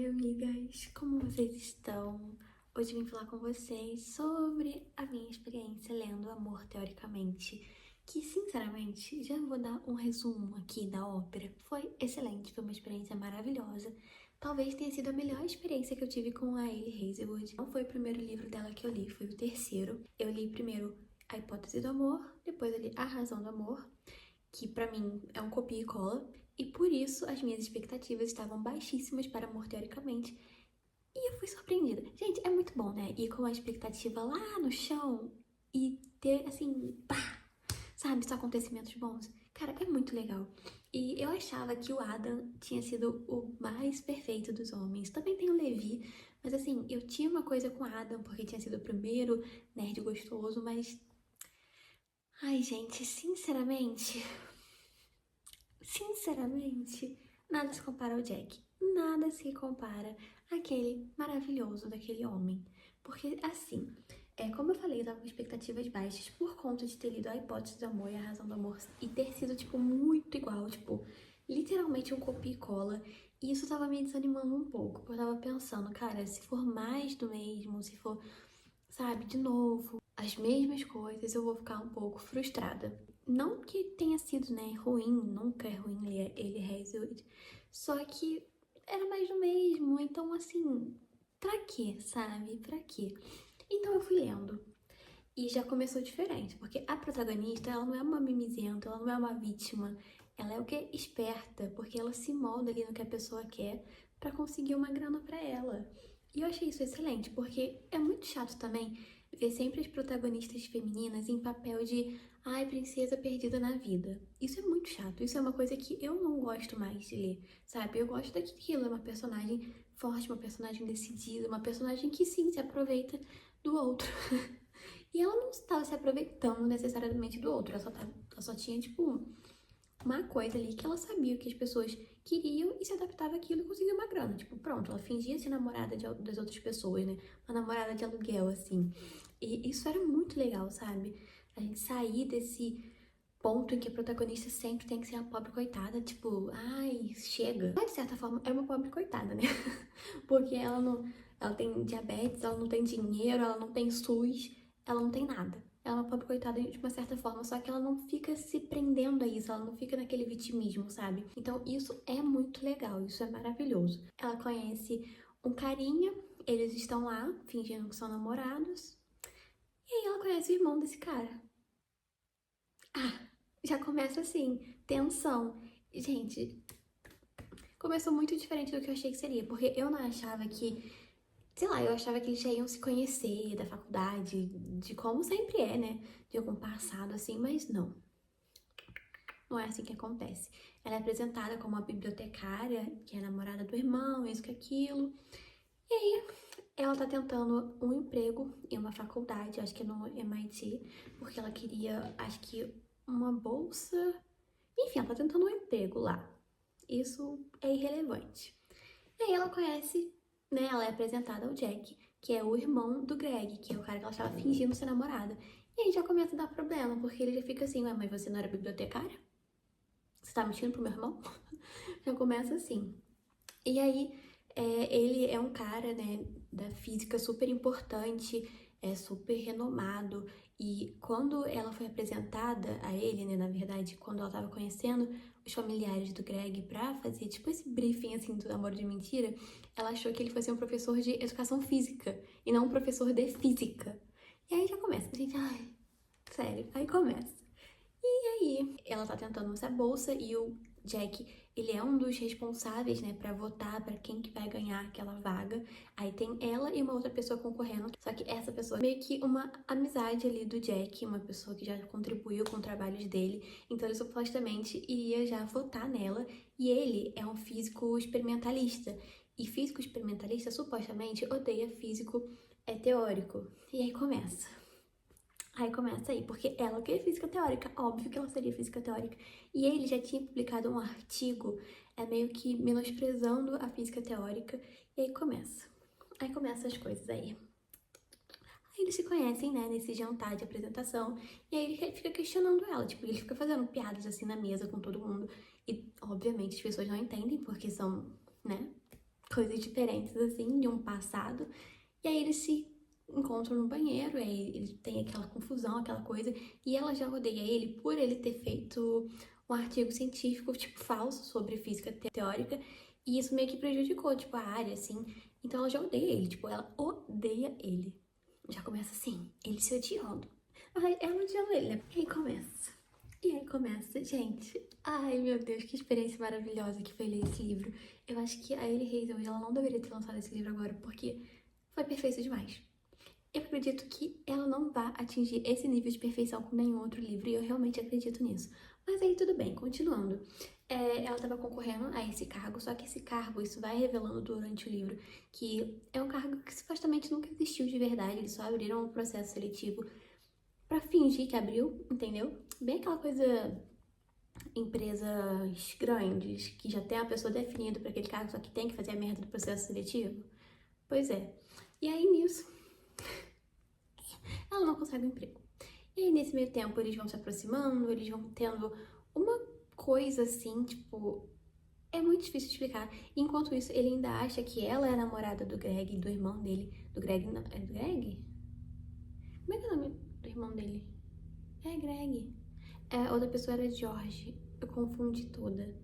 Oi, amigas, como vocês estão? Hoje eu vim falar com vocês sobre a minha experiência lendo Amor Teoricamente, que sinceramente, já vou dar um resumo aqui da ópera. Foi excelente, foi uma experiência maravilhosa. Talvez tenha sido a melhor experiência que eu tive com a Hailey Hazelwood. Não foi o primeiro livro dela que eu li, foi o terceiro. Eu li primeiro A Hipótese do Amor, depois eu li A Razão do Amor, que pra mim é um copia e cola, e por isso as minhas expectativas estavam baixíssimas para Amor Teoricamente, e eu fui surpreendida. Gente, é muito bom, né? Ir com a expectativa lá no chão e ter, assim, pá, sabe, só acontecimentos bons. Cara, é muito legal. E eu achava que o Adam tinha sido o mais perfeito dos homens. Também tem o Levi, mas assim, eu tinha uma coisa com o Adam, porque tinha sido o primeiro nerd gostoso, mas... Ai, gente, sinceramente, nada se compara ao Jack. Nada se compara àquele maravilhoso daquele homem. Porque, assim, como eu falei, eu tava com expectativas baixas por conta de ter lido A Hipótese do Amor e A Razão do Amor e ter sido, tipo, muito igual, tipo, literalmente um copia e cola. E isso tava me desanimando um pouco. Eu tava pensando, cara, se for mais do mesmo, se for, sabe, de novo, as mesmas coisas, eu vou ficar um pouco frustrada. Não que tenha sido, né, ruim, nunca é ruim ele Hazelwood, só que era mais do mesmo, então assim, pra quê, sabe? Pra quê? Então eu fui lendo e já começou diferente, porque a protagonista, ela não é uma mimizenta, ela não é uma vítima, ela é o que? Esperta, porque ela se molda ali no que a pessoa quer pra conseguir uma grana pra ela. E eu achei isso excelente, porque é muito chato também ver sempre as protagonistas femininas em papel de ai, princesa perdida na vida. Isso é muito chato, isso é uma coisa que eu não gosto mais de ler, sabe? Eu gosto daquilo, é uma personagem forte, uma personagem decidida, uma personagem que sim, se aproveita do outro. E ela não estava se aproveitando necessariamente do outro, ela só tinha, tipo, uma coisa ali que ela sabia o que as pessoas queriam e se adaptava àquilo e conseguia uma grana. Tipo, pronto, ela fingia ser namorada das outras pessoas, né? Uma namorada de aluguel, assim. E isso era muito legal, sabe? A gente sair desse ponto em que a protagonista sempre tem que ser a pobre coitada, tipo, ai, chega. Mas, de certa forma, é uma pobre coitada, né? Porque ela tem diabetes, ela não tem dinheiro, ela não tem SUS, ela não tem nada. Ela é uma pobre coitada de uma certa forma, só que ela não fica se prendendo a isso, ela não fica naquele vitimismo, sabe? Então isso é muito legal, isso é maravilhoso. Ela conhece um carinha, eles estão lá, fingindo que são namorados, e aí ela conhece o irmão desse cara. Ah, já começa assim, tensão. Gente, começou muito diferente do que eu achei que seria, porque eu não achava que, sei lá, eu achava que eles já iam se conhecer da faculdade, de como sempre é, né? De algum passado assim, mas não. Não é assim que acontece. Ela é apresentada como uma bibliotecária, que é namorada do irmão, isso que aquilo. E aí, ela tá tentando um emprego em uma faculdade, acho que é no MIT, porque ela queria, acho que uma bolsa. Enfim, ela tá tentando um emprego lá. Isso é irrelevante. E aí ela conhece, né? Ela é apresentada ao Jack, que é o irmão do Greg, que é o cara que ela estava fingindo ser namorada. E aí já começa a dar problema, porque ele já fica assim, ué, mas você não era bibliotecária? Você tá mentindo pro meu irmão? Já começa assim. E aí, ele é um cara, né, da física super importante, é super renomado. E quando ela foi apresentada a ele, né, na verdade, quando ela tava conhecendo os familiares do Greg pra fazer, tipo, esse briefing, assim, do namoro de mentira, ela achou que ele fosse um professor de educação física e não um professor de física. E aí já começa, gente, ai, sério, aí começa. E aí, ela tá tentando essa bolsa e o Jack, ele é um dos responsáveis, né, pra votar pra quem que vai ganhar aquela vaga. Aí tem ela e uma outra pessoa concorrendo, só que essa pessoa é meio que uma amizade ali do Jack, uma pessoa que já contribuiu com trabalhos dele, então ele supostamente iria já votar nela, e ele é um físico experimentalista. E físico experimentalista supostamente odeia físico teórico. E aí começa. Aí começa aí, porque ela que é física teórica, óbvio que ela seria física teórica. E ele já tinha publicado um artigo, meio que menosprezando a física teórica, e aí começa. Aí começam as coisas aí. Aí eles se conhecem, né, nesse jantar de apresentação, e aí ele fica questionando ela, tipo, ele fica fazendo piadas assim na mesa com todo mundo. E, obviamente, as pessoas não entendem, porque são, né, coisas diferentes, assim, de um passado. E aí eles se encontram no banheiro, e aí ele tem aquela confusão, aquela coisa. E ela já odeia ele por ele ter feito um artigo científico, tipo, falso sobre física teórica. E isso meio que prejudicou, tipo, a área, assim. Então ela já odeia ele, tipo, ela odeia ele. Já começa assim, ele se odiando. Ai, ela odiando ele, né? E aí começa. E aí começa, gente. Ai, meu Deus, que experiência maravilhosa que foi ler esse livro. Eu acho que a Elie Hazel, ela não deveria ter lançado esse livro agora, porque foi perfeito demais. Eu acredito que ela não vai atingir esse nível de perfeição com nenhum outro livro, e eu realmente acredito nisso. Mas aí tudo bem, continuando. Ela estava concorrendo a esse cargo, só que esse cargo, isso vai revelando durante o livro, que é um cargo que supostamente nunca existiu de verdade, eles só abriram um processo seletivo pra fingir que abriu, entendeu? Bem aquela coisa, empresas grandes, que já tem a pessoa definida para aquele cargo, só que tem que fazer a merda do processo seletivo. Pois é. E aí nisso, ela não consegue um emprego. E aí nesse meio tempo eles vão se aproximando, eles vão tendo uma coisa assim, tipo, é muito difícil de explicar. Enquanto isso, ele ainda acha que ela é a namorada do Greg, do irmão dele. Do Greg, não, é do Greg? Como é que é o nome do irmão dele? É Greg. Outra pessoa era George. Eu confundi toda.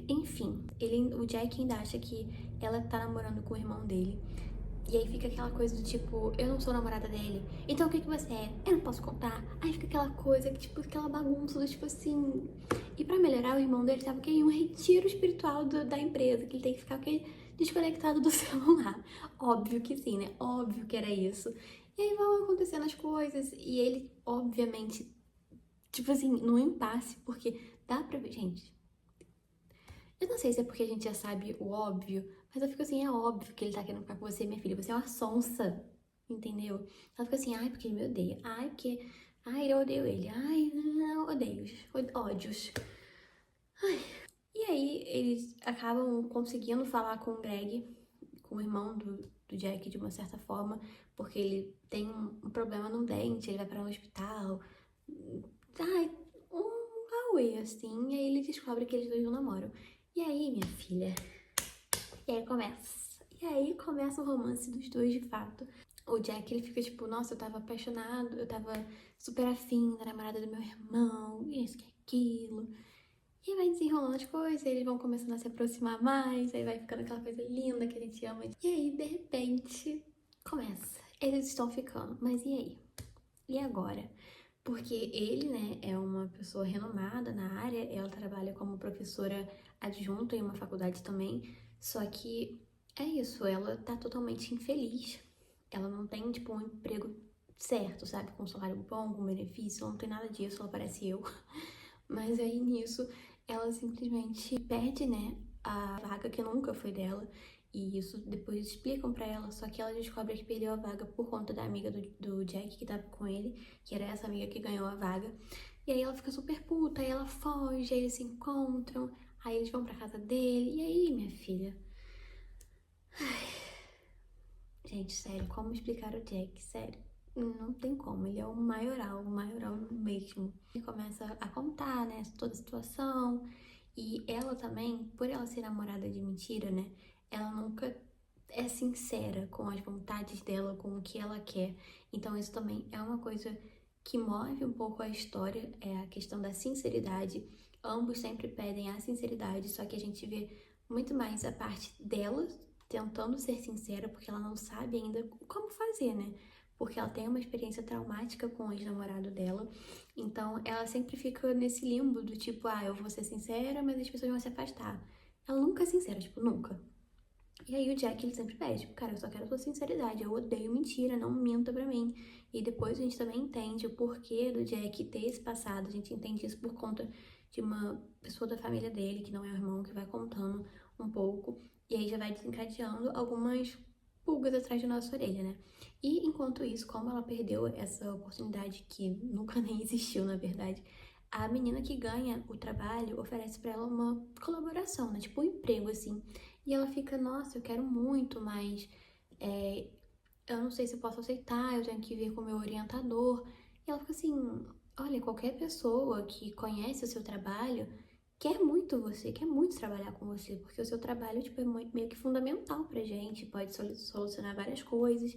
Enfim, o Jack ainda acha que ela tá namorando com o irmão dele. E aí fica aquela coisa do tipo, eu não sou namorada dele, então o que que você é? Eu não posso contar. Aí fica aquela coisa, que tipo, aquela bagunça do tipo assim. E pra melhorar, o irmão dele tava em um retiro espiritual da empresa, que ele tem que ficar desconectado do celular. Óbvio que sim, né? Óbvio que era isso. E aí vão acontecendo as coisas, e ele, obviamente, tipo assim, num impasse, porque dá pra ver, gente. Eu não sei se é porque a gente já sabe o óbvio, mas eu fico assim, é óbvio que ele tá querendo ficar com você, minha filha. Você é uma sonsa, entendeu? Ela fica assim, ai, porque ele me odeia. Ai, porque... Ai, eu odeio ele. Ai, não, odeios. Ódios. E aí, eles acabam conseguindo falar com o Greg, com o irmão do Jack, de uma certa forma, porque ele tem um problema no dente, ele vai para um hospital. Ai, um auê, assim. E aí ele descobre que eles dois não namoram. E aí, minha filha... E aí começa. E aí começa o romance dos dois de fato. O Jack, ele fica tipo, nossa, eu tava apaixonado, eu tava super afim da namorada do meu irmão, e isso que aquilo. E vai desenrolando as coisas, eles vão começando a se aproximar mais, aí vai ficando aquela coisa linda que a gente ama. E aí, de repente, começa. Eles estão ficando, mas e aí? E agora? Porque ele, né, é uma pessoa renomada na área, ela trabalha como professora adjunta em uma faculdade também, só que é isso, ela tá totalmente infeliz. Ela não tem, tipo, um emprego certo, sabe, com um salário bom, com benefício, ela não tem nada disso, ela parece eu. Mas aí nisso, ela simplesmente perde, né, a vaga que nunca foi dela. E isso depois explicam pra ela, só que ela descobre que perdeu a vaga por conta da amiga do Jack que tava com ele, que era essa amiga que ganhou a vaga. E aí ela fica super puta, aí ela foge, aí eles se encontram, aí eles vão pra casa dele. E aí, minha filha? Gente, sério, como explicar o Jack? Sério, não tem como. Ele é o maioral mesmo. Ele começa a contar, né, toda a situação. E ela também, por ela ser namorada de mentira, né, ela nunca é sincera com as vontades dela, com o que ela quer. Então isso também é uma coisa que move um pouco a história, é a questão da sinceridade. Ambos sempre pedem a sinceridade, só que a gente vê muito mais a parte dela tentando ser sincera, porque ela não sabe ainda como fazer, né? Porque ela tem uma experiência traumática com o ex-namorado dela. Então ela sempre fica nesse limbo do tipo, eu vou ser sincera, mas as pessoas vão se afastar. Ela nunca é sincera, tipo, nunca. E aí o Jack, ele sempre pede, tipo, cara, eu só quero a tua sinceridade, eu odeio mentira, não minta pra mim. E depois a gente também entende o porquê do Jack ter esse passado, a gente entende isso por conta de uma pessoa da família dele, que não é o irmão, que vai contando um pouco, e aí já vai desencadeando algumas pulgas atrás da nossa orelha, né? E enquanto isso, como ela perdeu essa oportunidade que nunca nem existiu, na verdade, a menina que ganha o trabalho oferece pra ela uma colaboração, né? Tipo um emprego, assim. E ela fica, nossa, eu quero muito, mas eu não sei se eu posso aceitar, eu tenho que ver com o meu orientador. E ela fica assim, olha, qualquer pessoa que conhece o seu trabalho quer muito você, quer muito trabalhar com você, porque o seu trabalho, tipo, é meio que fundamental pra gente, pode solucionar várias coisas.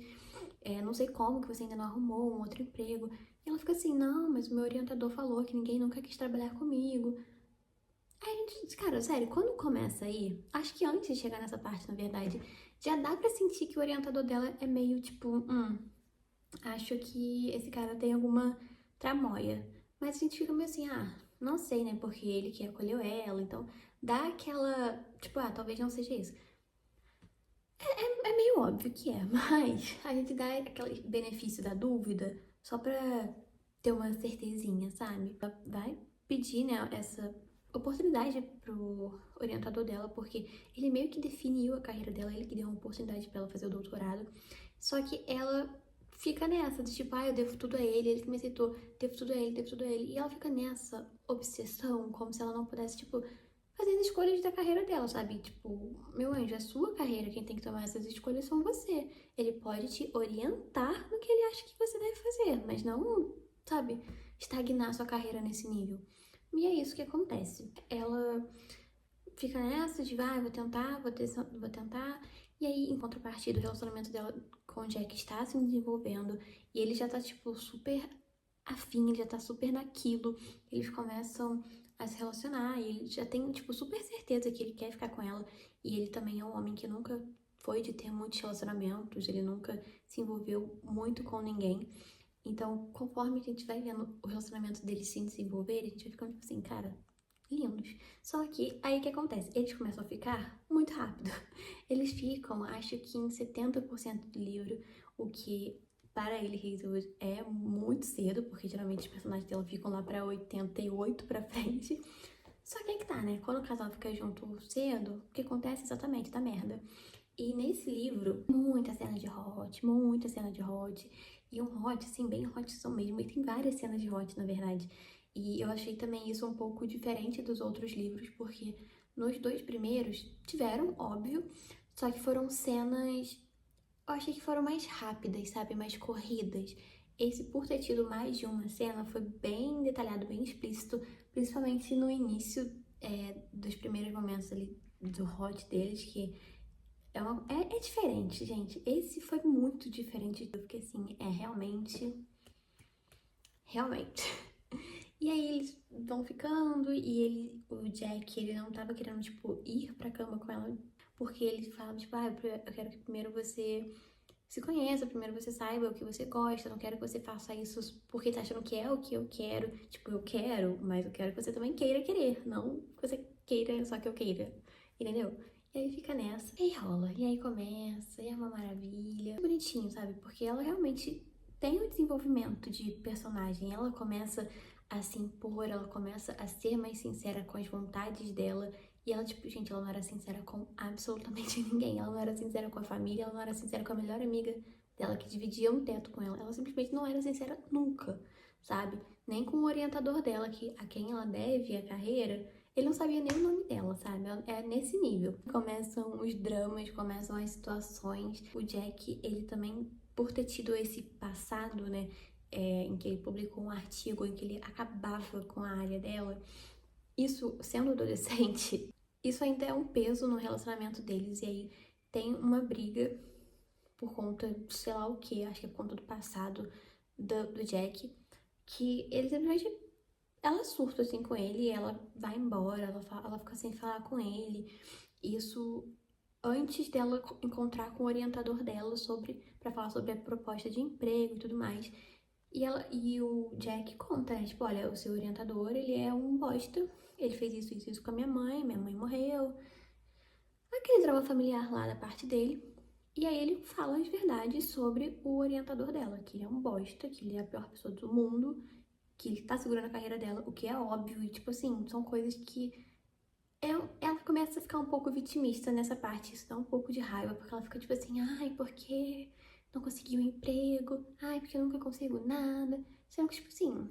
Não sei como que você ainda não arrumou um outro emprego. E ela fica assim, não, mas o meu orientador falou que ninguém nunca quis trabalhar comigo. Aí a gente, cara, sério, quando começa aí, acho que antes de chegar nessa parte, na verdade, já dá pra sentir que o orientador dela é meio tipo, acho que esse cara tem alguma tramóia. Mas a gente fica meio assim, não sei, né? Porque ele que acolheu ela, então dá aquela, tipo, talvez não seja isso. É meio óbvio que é, mas a gente dá aquele benefício da dúvida só pra ter uma certezinha, sabe? Ela vai pedir, né, essa oportunidade pro orientador dela, porque ele meio que definiu a carreira dela, ele que deu uma oportunidade pra ela fazer o doutorado. Só que ela fica nessa, de tipo, eu devo tudo a ele que me aceitou, devo tudo a ele, devo tudo a ele. E ela fica nessa obsessão, como se ela não pudesse, tipo, fazer as escolhas da carreira dela, sabe? Tipo, meu anjo, é a sua carreira, quem tem que tomar essas escolhas são você. Ele pode te orientar no que ele acha que você deve fazer, mas não, sabe, estagnar sua carreira nesse nível. E é isso que acontece. Ela fica nessa de, vou tentar. E aí, em contrapartida, o relacionamento dela com o Jack está se desenvolvendo e ele já tá, tipo, super afim, ele já tá super naquilo. Eles começam a se relacionar e ele já tem, tipo, super certeza que ele quer ficar com ela. E ele também é um homem que nunca foi de ter muitos relacionamentos, ele nunca se envolveu muito com ninguém. Então, conforme a gente vai vendo o relacionamento deles se desenvolver, a gente vai ficando tipo assim, cara, lindos. Só que aí o que acontece? Eles começam a ficar muito rápido. Eles ficam, acho que em 70% do livro, o que para ele Hazelwood é muito cedo, porque geralmente os personagens dela ficam lá pra 88 pra frente. Só que aí que tá, né? Quando o casal fica junto cedo, o que acontece exatamente? Dá merda. E nesse livro, muita cena de hot. E um hot, assim, bem hotzão mesmo. E tem várias cenas de hot, na verdade. E eu achei também isso um pouco diferente dos outros livros, porque nos dois primeiros tiveram, óbvio, só que foram cenas, eu achei que foram mais rápidas, sabe? Mais corridas. Esse, por ter tido mais de uma cena, foi bem detalhado, bem explícito, principalmente no início dos primeiros momentos ali do hot deles, que é diferente, gente. Esse foi muito diferente, porque assim, realmente. E aí eles vão ficando e o Jack, ele não tava querendo, tipo, ir pra cama com ela, porque ele fala, tipo, eu quero que primeiro você se conheça, primeiro você saiba o que você gosta, eu não quero que você faça isso porque tá achando que é o que eu quero. Tipo, eu quero, mas eu quero que você também queira querer, não que você queira só que eu queira, entendeu? E aí fica nessa, e aí rola, e aí começa, e é uma maravilha. É bonitinho, sabe? Porque ela realmente tem um desenvolvimento de personagem, ela começa a se impor, ela começa a ser mais sincera com as vontades dela. E ela, tipo, gente, ela não era sincera com absolutamente ninguém. Ela não era sincera com a família, ela não era sincera com a melhor amiga dela que dividia um teto com ela. Ela simplesmente não era sincera nunca, sabe? Nem com o orientador dela, a quem ela deve a carreira, ele não sabia nem o nome dela, sabe? É nesse nível. Começam os dramas, começam as situações. O Jack, ele também, por ter tido esse passado, né? Em que ele publicou um artigo em que ele acabava com a área dela. Isso, sendo adolescente, isso ainda é um peso no relacionamento deles. E aí tem uma briga por conta de sei lá o que, acho que é por conta do passado do Jack, que ele simplesmente, ela surta assim com ele, ela vai embora, ela fica sem falar com ele. Isso antes dela encontrar com o orientador dela para falar sobre a proposta de emprego e tudo mais. E o Jack conta, né? Tipo, olha, o seu orientador, ele é um bosta. Ele fez isso com a minha mãe morreu. Aquele drama familiar lá da parte dele. E aí ele fala as verdades sobre o orientador dela, que ele é um bosta, que ele é a pior pessoa do mundo, que ele tá segurando a carreira dela, o que é óbvio. E, tipo assim, são coisas que ela começa a ficar um pouco vitimista nessa parte. Isso dá um pouco de raiva, porque ela fica tipo assim, ai, porque não consegui um emprego? Ai, porque eu nunca consigo nada. Sendo que, tipo assim,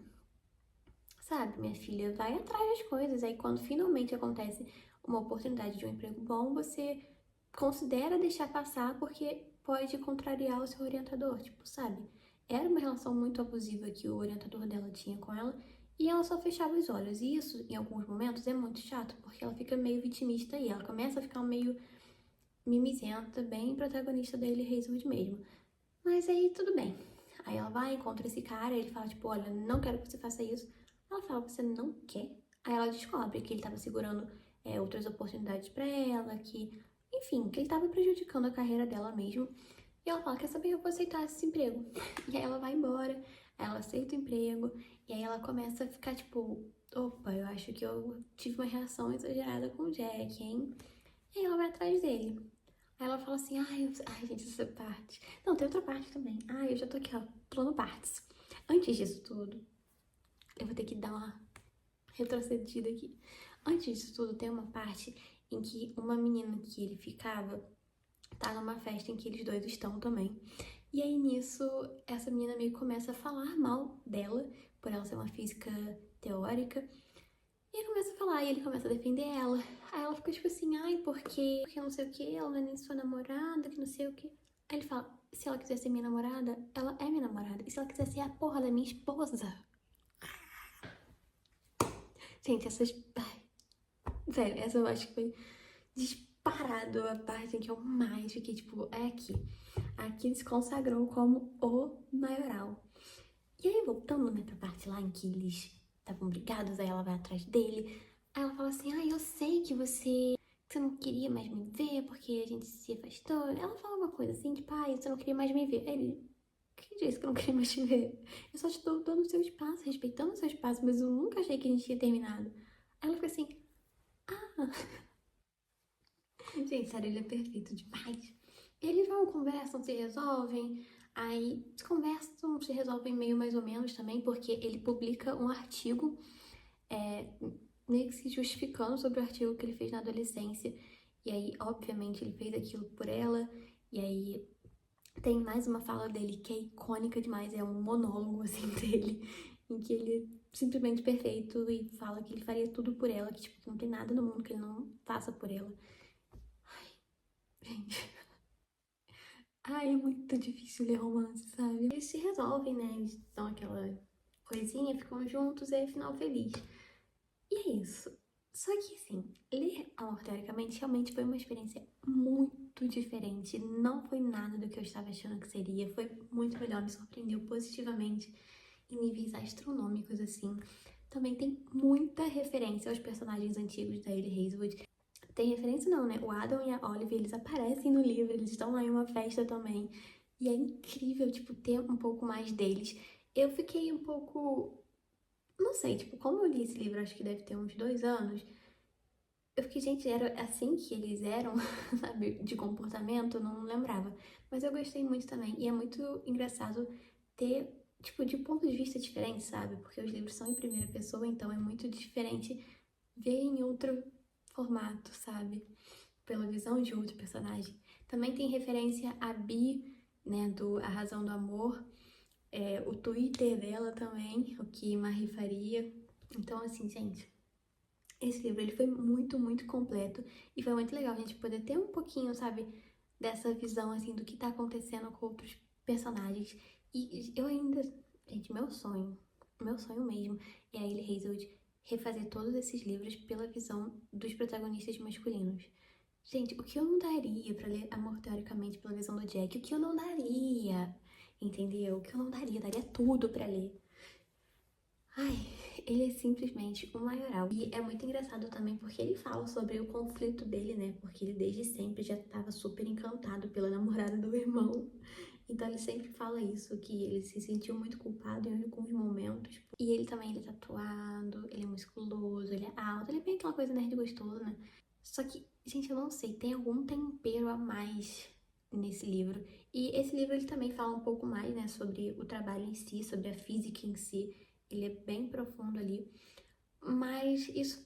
sabe, minha filha, vai atrás das coisas. Aí quando finalmente acontece uma oportunidade de um emprego bom, você considera deixar passar porque pode contrariar o seu orientador, tipo, sabe? Era uma relação muito abusiva que o orientador dela tinha com ela E ela só fechava os olhos. E isso, em alguns momentos, é muito chato, porque ela fica meio vitimista e ela começa a ficar meio mimizenta, bem protagonista da Hailey Hazelwood mesmo. Mas aí tudo bem. Aí ela vai, encontra esse cara, ele fala, tipo, olha, não quero que você faça isso. Ela fala, você não quer? Aí ela descobre que ele tava segurando outras oportunidades pra ela, que, enfim, que ele tava prejudicando a carreira dela mesmo. E ela fala, quer saber, eu vou aceitar esse emprego. E aí ela vai embora, aí ela aceita o emprego, e aí ela começa a ficar, tipo, opa, eu acho que eu tive uma reação exagerada com o Jack, hein? E aí ela vai atrás dele. Aí ela fala assim, ai, gente, essa parte. Não, tem outra parte também. Ai, eu já tô aqui, ó, pulando partes. Antes disso tudo, eu vou ter que dar uma retrocedida aqui. Antes disso tudo, tem uma parte em que uma menina que ele ficava tá numa festa em que eles dois estão também. E aí nisso, essa menina meio que começa a falar mal dela, por ela ser uma física teórica. E ele começa a falar, e ele começa a defender ela. Aí ela fica tipo assim, ai, porque não sei o que, ela não é nem sua namorada, que não sei o que. Aí ele fala, se ela quiser ser minha namorada, ela é minha namorada. E se ela quiser ser a porra da minha esposa? Gente, essas... Ai, sério, essa eu acho que foi disparado a parte em que eu mais fiquei, tipo, é aqui. Aqui ele se consagrou como o maioral. E aí, voltando, né, pra parte lá em que eles estavam brigados, aí ela vai atrás dele. Aí ela fala assim, eu sei que você não queria mais me ver porque a gente se afastou. Ela fala uma coisa assim, tipo, você não queria mais me ver. Aí ele, quem disse que eu não queria mais te ver? Eu só te dou dando o seu espaço, respeitando o seu espaço, mas eu nunca achei que a gente tinha terminado. Aí ela fica assim, ah... Gente, sério, ele é perfeito demais. Eles vão, conversam, se resolvem, aí se conversam, se resolvem meio mais ou menos também, porque ele publica um artigo, meio que se justificando sobre o artigo que ele fez na adolescência. E aí, obviamente, ele fez aquilo por ela, e aí tem mais uma fala dele que é icônica demais, é um monólogo, assim, dele, em que ele é simplesmente perfeito e fala que ele faria tudo por ela, que, tipo, não tem nada no mundo que ele não faça por ela. Gente... Ai, é muito difícil ler romance, sabe? Eles se resolvem, né? Eles dão aquela coisinha, ficam juntos e aí final feliz. E é isso. Só que, assim, ler Amor Teoricamente realmente foi uma experiência muito diferente. Não foi nada do que eu estava achando que seria. Foi muito melhor, me surpreendeu positivamente em níveis astronômicos, assim. Também tem muita referência aos personagens antigos da Hailey Hazelwood. Tem referência não, né? O Adam e a Olive, eles aparecem no livro, eles estão lá em uma festa também. E é incrível, tipo, ter um pouco mais deles. Eu fiquei um pouco... Não sei, tipo, como eu li esse livro, acho que deve ter uns 2 anos, eu fiquei, gente, era assim que eles eram, sabe? De comportamento, eu não lembrava. Mas eu gostei muito também. E é muito engraçado ter, tipo, de pontos de vista diferentes, sabe? Porque os livros são em primeira pessoa, então é muito diferente ver em outro formato, sabe? Pela visão de outro personagem. Também tem referência a Bi, né, do A Razão do Amor, o Twitter dela também, o que Marie faria. Então, assim, gente, esse livro ele foi muito, muito completo e foi muito legal a gente poder ter um pouquinho, sabe, dessa visão, assim, do que tá acontecendo com outros personagens. E eu ainda, gente, meu sonho mesmo é a Hailey Hazelwood refazer todos esses livros pela visão dos protagonistas masculinos. Gente, o que eu não daria pra ler Amor Teoricamente pela visão do Jack? O que eu não daria? Entendeu? O que eu não daria? Daria tudo pra ler. Ai, ele é simplesmente o maioral. E é muito engraçado também porque ele fala sobre o conflito dele, né? Porque ele desde sempre já estava super encantado pela namorada do irmão. Então ele sempre fala isso, que ele se sentiu muito culpado em alguns momentos. E ele também, ele é tatuado, ele é musculoso, ele é alto, ele é bem aquela coisa nerd gostoso, né? Só que, gente, eu não sei, tem algum tempero a mais nesse livro. E esse livro ele também fala um pouco mais, né, sobre o trabalho em si, sobre a física em si. Ele é bem profundo ali. Mas isso,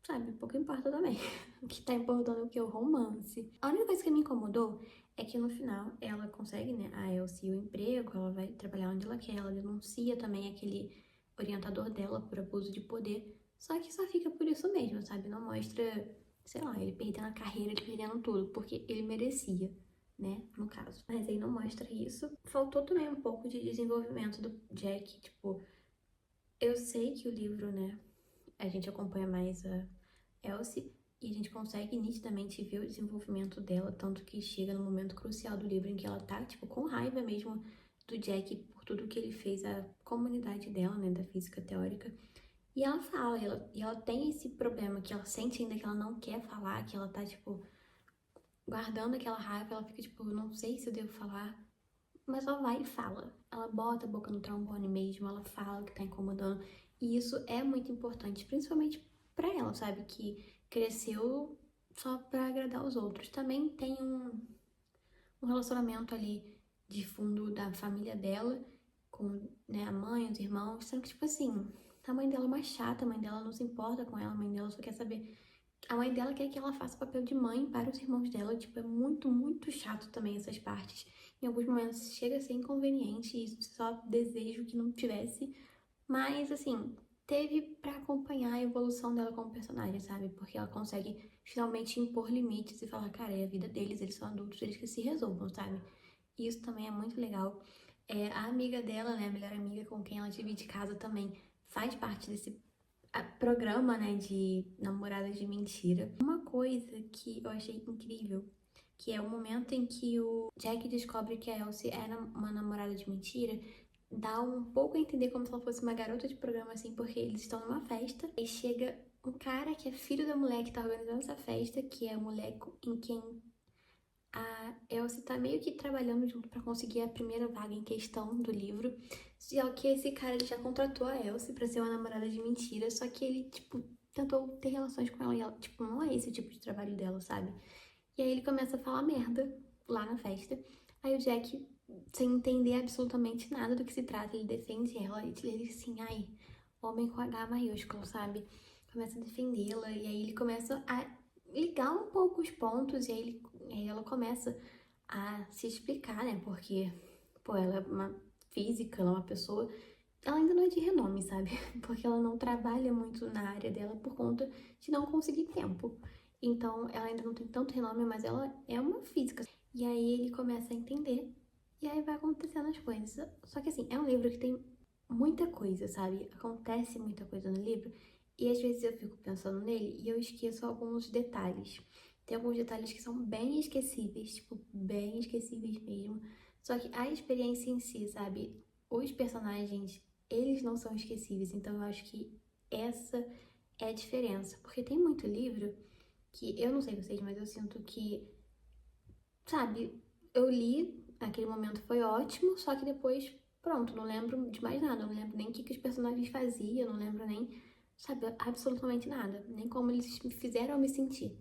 sabe, pouco importa também. O que tá importando é o que? O romance. A única coisa que me incomodou é que no final ela consegue, né, a Elsie o emprego, ela vai trabalhar onde ela quer, ela denuncia também aquele orientador dela por abuso de poder. Só que só fica por isso mesmo, sabe? Não mostra, sei lá, ele perdendo a carreira, ele perdendo tudo, porque ele merecia, né, no caso. Mas aí não mostra isso. Faltou também um pouco de desenvolvimento do Jack, tipo, Eu sei que o livro, né, a gente acompanha mais a Elsie e a gente consegue nitidamente ver o desenvolvimento dela, tanto que chega no momento crucial do livro em que ela tá, tipo, com raiva mesmo do Jack por tudo que ele fez à comunidade dela, né, da física teórica. E ela fala, e ela tem esse problema que ela sente ainda que ela não quer falar, que ela tá, tipo, guardando aquela raiva, ela fica, tipo, não sei se eu devo falar, mas ela vai e fala. Ela bota a boca no trombone mesmo, ela fala o que tá incomodando. E isso é muito importante, principalmente pra ela, sabe? Que cresceu só pra agradar os outros. Também tem um relacionamento ali de fundo da família dela, com, né, a mãe, os irmãos, sendo que, tipo assim, a mãe dela é uma chata, a mãe dela não se importa com ela, a mãe dela só quer saber. A mãe dela quer que ela faça o papel de mãe para os irmãos dela, tipo, é muito, muito chato também essas partes. Em alguns momentos chega a ser inconveniente e só desejo que não tivesse, mas assim, teve pra acompanhar a evolução dela como personagem, sabe? Porque ela consegue finalmente impor limites e falar, cara, é a vida deles, eles são adultos, eles que se resolvam, sabe? Isso também é muito legal. A amiga dela, né, a melhor amiga com quem ela divide casa também, faz parte desse programa, né, de namoradas de mentira. Uma coisa que eu achei incrível, que é o momento em que o Jack descobre que a Elsie era uma namorada de mentira, dá um pouco a entender como se ela fosse uma garota de programa, assim, porque eles estão numa festa e chega um cara que é filho da mulher que tá organizando essa festa, que é a mulher em quem a Elsie tá meio que trabalhando junto pra conseguir a primeira vaga em questão do livro. Só que esse cara ele já contratou a Elsie pra ser uma namorada de mentira, só que ele, tipo, tentou ter relações com ela e ela, tipo, não é esse o tipo de trabalho dela, sabe? E aí ele começa a falar merda lá na festa. Aí o Jack, sem entender absolutamente nada do que se trata, ele defende ela e ele diz assim, ai, homem com H maiúsculo, sabe? Começa a defendê-la e aí ele começa a ligar um pouco os pontos e aí ela começa a se explicar, né? Porque, pô, ela é uma física, ela é uma pessoa, ela ainda não é de renome, sabe? Porque ela não trabalha muito na área dela por conta de não conseguir tempo. Então, ela ainda não tem tanto renome, mas ela é uma física. E aí ele começa a entender, e aí vai acontecendo as coisas. Só que assim, é um livro que tem muita coisa, sabe? Acontece muita coisa no livro, e às vezes eu fico pensando nele e eu esqueço alguns detalhes. Tem alguns detalhes que são bem esquecíveis, tipo, bem esquecíveis mesmo. Só que a experiência em si, sabe? Os personagens, eles não são esquecíveis, então eu acho que essa é a diferença. Porque tem muito livro que, eu não sei vocês, mas eu sinto que, sabe, eu li, aquele momento foi ótimo, só que depois, pronto, não lembro de mais nada, não lembro nem o que os personagens faziam, não lembro nem, sabe, absolutamente nada, nem como eles me fizeram me sentir.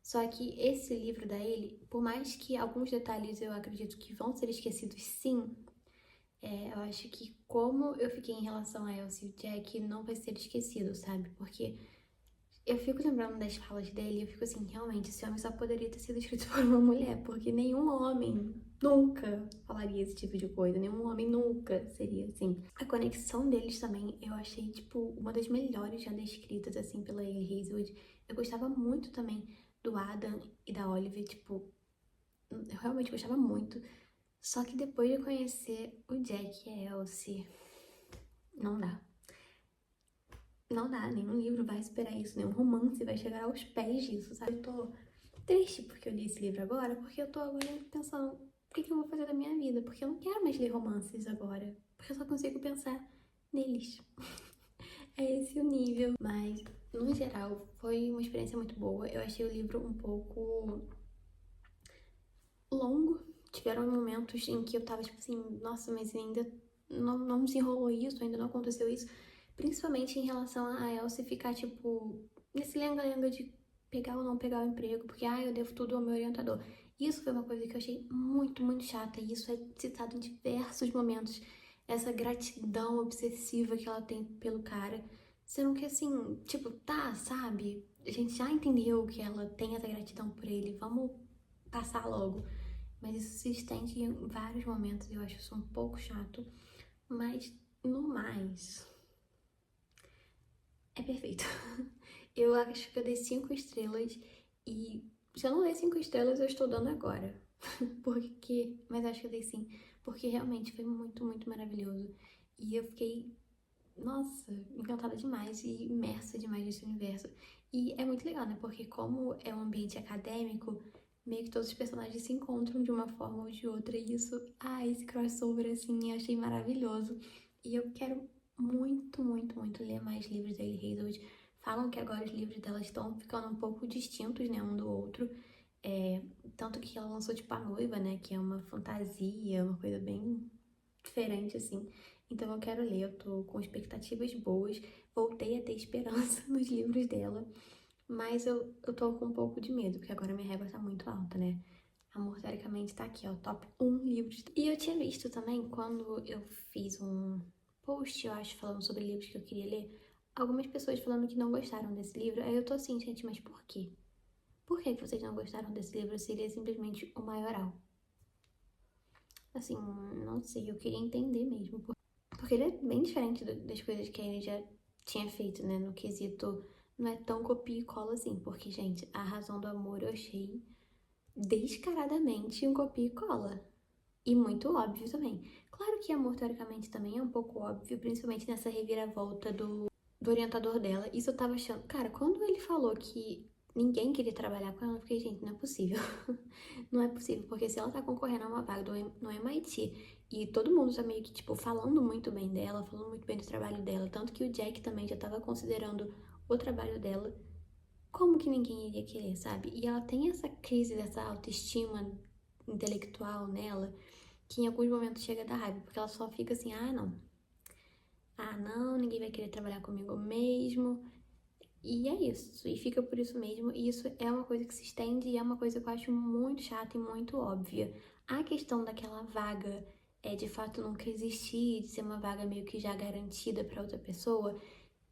Só que esse livro da Ele, por mais que alguns detalhes eu acredito que vão ser esquecidos sim, eu acho que como eu fiquei em relação a Elsie e Jack não vai ser esquecido, sabe? Porque eu fico lembrando das falas dele e eu fico assim, realmente, esse homem só poderia ter sido escrito por uma mulher, porque nenhum homem nunca falaria esse tipo de coisa, nenhum homem nunca seria assim. A conexão deles também, eu achei, tipo, uma das melhores já descritas, assim, pela Hayley Hazelwood. Eu gostava muito também do Adam e da Olive, tipo, eu realmente gostava muito. Só que depois de conhecer o Jack e a Elsie, não dá. Não dá, nenhum livro vai esperar isso, nenhum romance vai chegar aos pés disso, sabe? Eu tô triste porque eu li esse livro agora, porque eu tô agora pensando o que eu vou fazer da minha vida, porque eu não quero mais ler romances agora, porque eu só consigo pensar neles. É esse o nível. Mas, no geral, foi uma experiência muito boa. Eu achei o livro um pouco longo. Tiveram momentos em que eu tava tipo assim, nossa, mas ainda não desenrolou isso, ainda não aconteceu isso. Principalmente em relação a Elsie ficar, tipo, nesse lenga-lenga de pegar ou não pegar o emprego, porque, eu devo tudo ao meu orientador. Isso foi uma coisa que eu achei muito, muito chata, e isso é citado em diversos momentos. Essa gratidão obsessiva que ela tem pelo cara. Sendo que, assim, tipo, tá, sabe? A gente já entendeu que ela tem essa gratidão por ele, vamos passar logo. Mas isso se estende em vários momentos e eu acho isso um pouco chato. Mas, no mais, é perfeito. Eu acho que eu dei 5 estrelas e se eu não dei 5 estrelas, eu estou dando agora. Mas acho que eu dei sim, porque realmente foi muito, muito maravilhoso. E eu fiquei nossa, encantada demais e imersa demais nesse universo. E é muito legal, né? Porque como é um ambiente acadêmico, meio que todos os personagens se encontram de uma forma ou de outra. E isso, esse crossover, assim, eu achei maravilhoso. E eu quero muito, muito, muito ler mais livros da Ellie Hazelwood. Falam que agora os livros dela estão ficando um pouco distintos, né, um do outro. Tanto que ela lançou, tipo, A Noiva, né, que é uma fantasia, uma coisa bem diferente, assim. Então eu quero ler, eu tô com expectativas boas, voltei a ter esperança nos livros dela, mas eu tô com um pouco de medo, porque agora minha régua tá muito alta, né? Amor, teoricamente, tá aqui, ó, top 1 livros. E eu tinha visto também, quando eu fiz um post, eu acho, falando sobre livros que eu queria ler, algumas pessoas falando que não gostaram desse livro. Aí eu tô assim, gente, mas por quê? Por que que vocês não gostaram desse livro se ele é simplesmente o maioral? Assim, não sei, eu queria entender mesmo. Porque ele é bem diferente das coisas que ele já tinha feito, né? No quesito, não é tão copia e cola assim. Porque, gente, A Razão do Amor eu achei descaradamente um copia e cola. E muito óbvio também. Claro que Amor, teoricamente, também é um pouco óbvio, principalmente nessa reviravolta do orientador dela. Isso eu tava achando. Cara, quando ele falou que ninguém queria trabalhar com ela, eu fiquei, gente, não é possível. Não é possível, porque se ela tá concorrendo a uma vaga no MIT e todo mundo tá meio que, tipo, falando muito bem dela, falando muito bem do trabalho dela, tanto que o Jack também já tava considerando o trabalho dela, como que ninguém iria querer, sabe? E ela tem essa crise dessa autoestima intelectual nela, que em alguns momentos chega a dar raiva, porque ela só fica assim, ah, não, ninguém vai querer trabalhar comigo mesmo. E é isso, e fica por isso mesmo, e isso é uma coisa que se estende e é uma coisa que eu acho muito chata e muito óbvia. A questão daquela vaga de fato nunca existir, de ser uma vaga meio que já garantida para outra pessoa,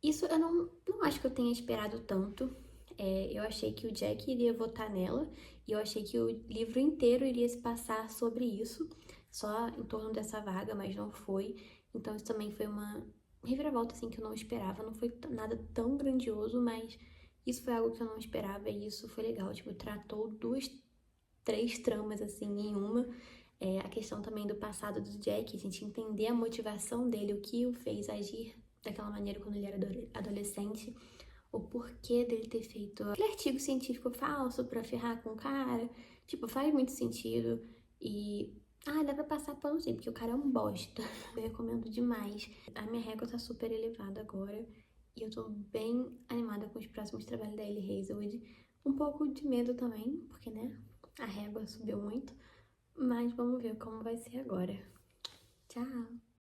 isso eu não acho que eu tenha esperado tanto. Eu achei que o Jack iria votar nela, e eu achei que o livro inteiro iria se passar sobre isso, só em torno dessa vaga, mas não foi. Então isso também foi uma reviravolta assim que eu não esperava, não foi nada tão grandioso, mas isso foi algo que eu não esperava e isso foi legal, tipo, tratou duas, três tramas assim em uma. A questão também do passado do Jack, a gente entender a motivação dele, o que o fez agir daquela maneira quando ele era adolescente, o porquê dele ter feito aquele artigo científico falso pra ferrar com o cara. Tipo, faz muito sentido e. Dá pra passar pano sim, porque o cara é um bosta. Eu recomendo demais. A minha régua tá super elevada agora e eu tô bem animada com os próximos trabalhos da Ellie Hazelwood. Um pouco de medo também, porque, né, a régua subiu muito. Mas vamos ver como vai ser agora. Tchau!